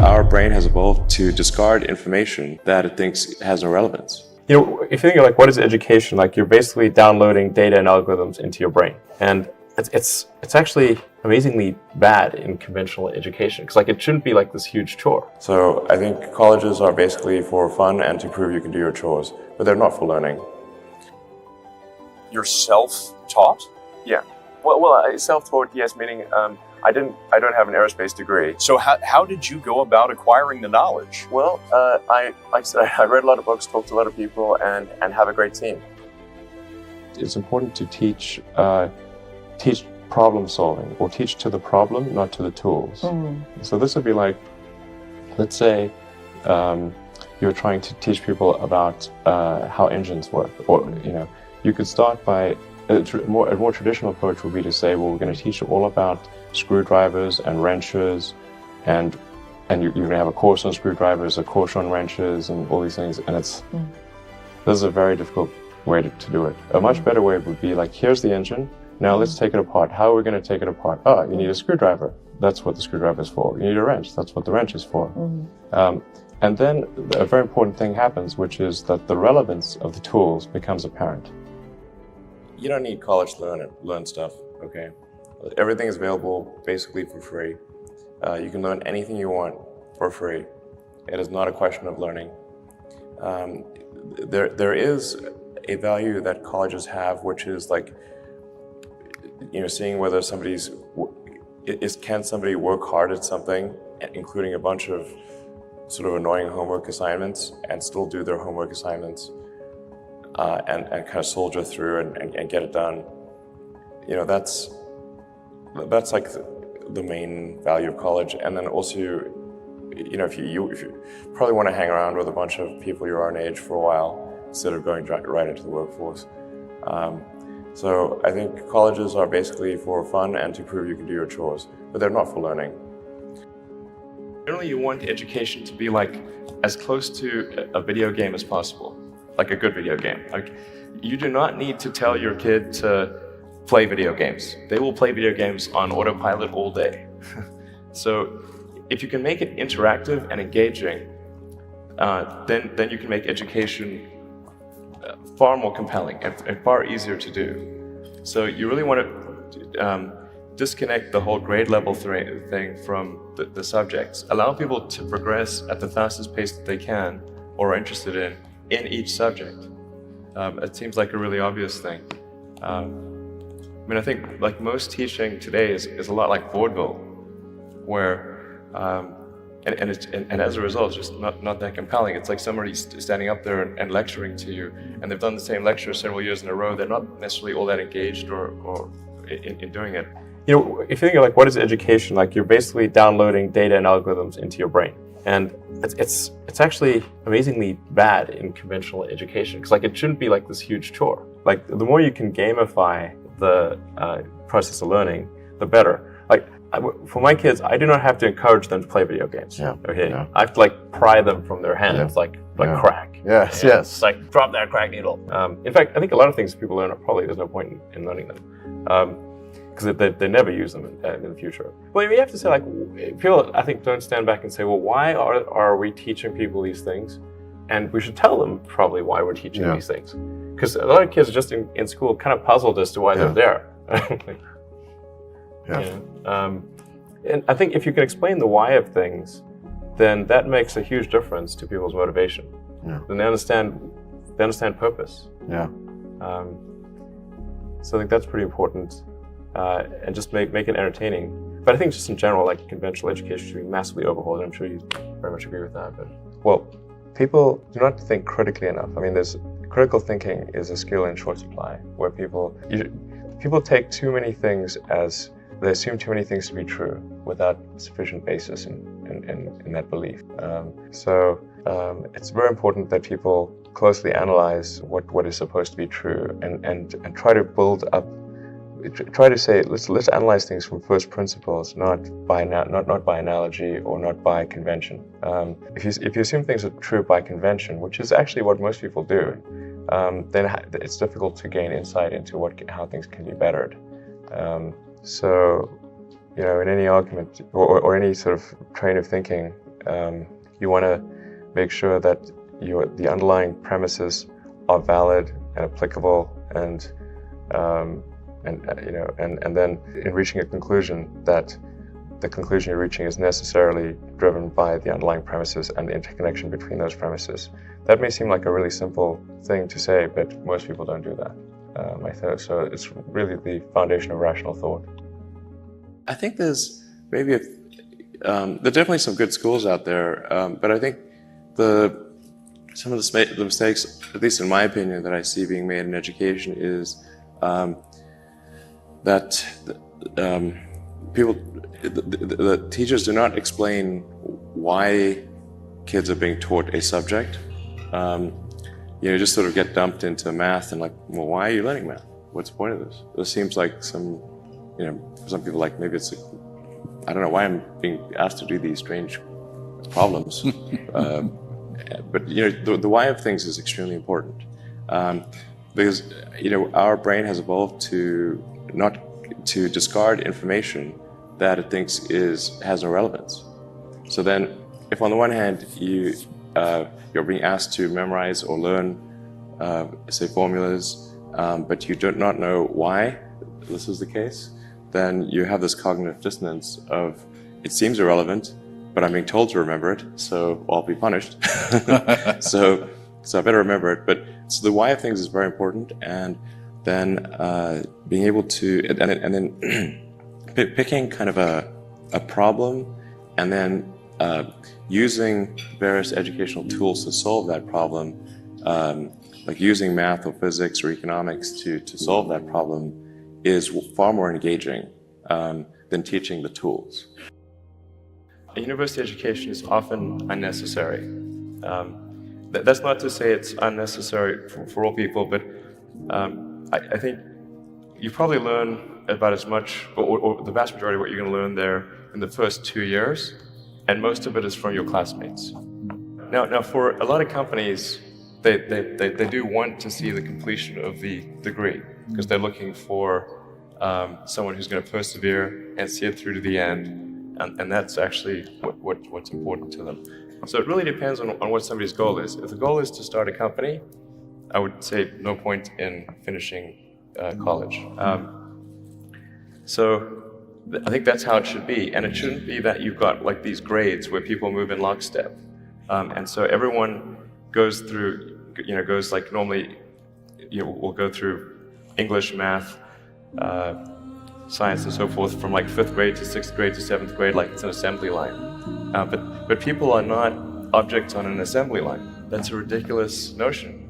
our brain has evolved to discard information that it thinks has no relevance. If you think of like what is education, like you're basically downloading data and algorithms into your brain, and it's actually amazingly bad in conventional education because like it shouldn't be like this huge chore. So I think colleges are basically for fun and to prove you can do your chores, but they're not for learning. You're self-taught? Yeah. Well, self-taught, yes, meaning I don't have an aerospace degree. So how did you go about acquiring the knowledge? Well, like I said, I read a lot of books, talked to a lot of people, and have a great team. It's important to teach problem solving, or teach to the problem, not to the tools. So this would be like, let's say you're trying to teach people about how engines work, or you could start by a more traditional approach would be to say, well, we're going to teach you all about screwdrivers and wrenches, and you're going to have a course on screwdrivers, a course on wrenches, and all these things. And this is a very difficult way to do it. A much better way would be like, here's the engine. Now let's take it apart. How are we going to take it apart? Oh, you need a screwdriver. That's what the screwdriver is for. You need a wrench. That's what the wrench is for. And then a very important thing happens, which is that the relevance of the tools becomes apparent. You don't need college to learn stuff, okay? Everything is available basically for free. You can learn anything you want for free. It is not a question of learning. There is a value that colleges have, which is like, seeing whether can somebody work hard at something, including a bunch of sort of annoying homework assignments, and still do their homework assignments, and kind of soldier through and get it done. That's like the main value of college. And then also, if you probably want to hang around with a bunch of people your own age for a while instead of going right into the workforce. So I think colleges are basically for fun and to prove you can do your chores, but they're not for learning. Generally, you want education to be like as close to a video game as possible, like a good video game. Like, you do not need to tell your kid to play video games. They will play video games on autopilot all day. So if you can make it interactive and engaging, then you can make education far more compelling and far easier to do. So you really want to disconnect the whole grade level thing from the subjects. Allow people to progress at the fastest pace that they can or are interested in each subject. It seems like a really obvious thing. I think like most teaching today is a lot like vaudeville, where and as a result, it's just not that compelling. It's like somebody standing up there and lecturing to you, and they've done the same lecture several years in a row. They're not necessarily all that engaged or in doing it. If you think of like what is education, like you're basically downloading data and algorithms into your brain, and it's actually amazingly bad in conventional education because like it shouldn't be like this huge chore. Like the more you can gamify the process of learning, the better. Like for my kids, I do not have to encourage them to play video games. Okay, I have to like pry them from their hands, like crack. Yes. It's like drop that crack needle. In fact, I think a lot of things people learn probably there's no point in learning them because they never use them in the future. Well, you have to say like people I think don't stand back and say, well, why are we teaching people these things? And we should tell them probably why we're teaching these things. Because a lot of kids are just in school kind of puzzled as to why they're there. And I think if you can explain the why of things, then that makes a huge difference to people's motivation. Then they understand purpose. So I think that's pretty important, and just make it entertaining. But I think just in general, like conventional education should be massively overhauled. I'm sure you very much agree with that. But well, people do not think critically enough. I mean, critical thinking is a skill in short supply, where people take too many things they assume too many things to be true without sufficient basis in that belief. So it's very important that people closely analyze what is supposed to be true and try to build up. Try to say let's analyze things from first principles, not by analogy or not by convention. If you assume things are true by convention, which is actually what most people do, then it's difficult to gain insight into how things can be bettered. So, in any argument or any sort of train of thinking, You want to make sure that the underlying premises are valid and applicable, and then in reaching a conclusion, that the conclusion you're reaching is necessarily driven by the underlying premises and the interconnection between those premises. That may seem like a really simple thing to say, but most people don't do that. So it's really the foundation of rational thought. I think there's maybe there are definitely some good schools out there, but I think some of the mistakes, at least in my opinion, that I see being made in education is that the teachers do not explain why kids are being taught a subject. Just sort of get dumped into math and like, well, why are you learning math? What's the point of this? This seems like some, for some people, like maybe it's, I don't know why I'm being asked to do these strange problems. But the why of things is extremely important, because our brain has evolved to discard information that it thinks has no relevance. So then, if on the one hand you're being asked to memorize or learn, say, formulas, but you do not know why this is the case, then you have this cognitive dissonance of, it seems irrelevant, but I'm being told to remember it, so I'll be punished. so I better remember it. So the why of things is very important, and then being able to, and then picking kind of a problem, and then using various educational tools to solve that problem, like using math or physics or economics to solve that problem, is far more engaging than teaching the tools. University education is often unnecessary. That's not to say it's unnecessary for all people, but I think you probably learn about as much, or the vast majority of what you're going to learn there in the first 2 years, and most of it is from your classmates. Now for a lot of companies, they do want to see the completion of the degree, because they're looking for someone who's going to persevere and see it through to the end. And that's actually what's important to them. So it really depends on what somebody's goal is. If the goal is to start a company, I would say no point in finishing college. So I think that's how it should be. And it shouldn't be that you've got like these grades where people move in lockstep. And so everyone goes through, goes like normally, we'll go through English, math, science and so forth from like 5th grade to 6th grade to 7th grade, like it's an assembly line. But people are not objects on an assembly line. That's a ridiculous notion.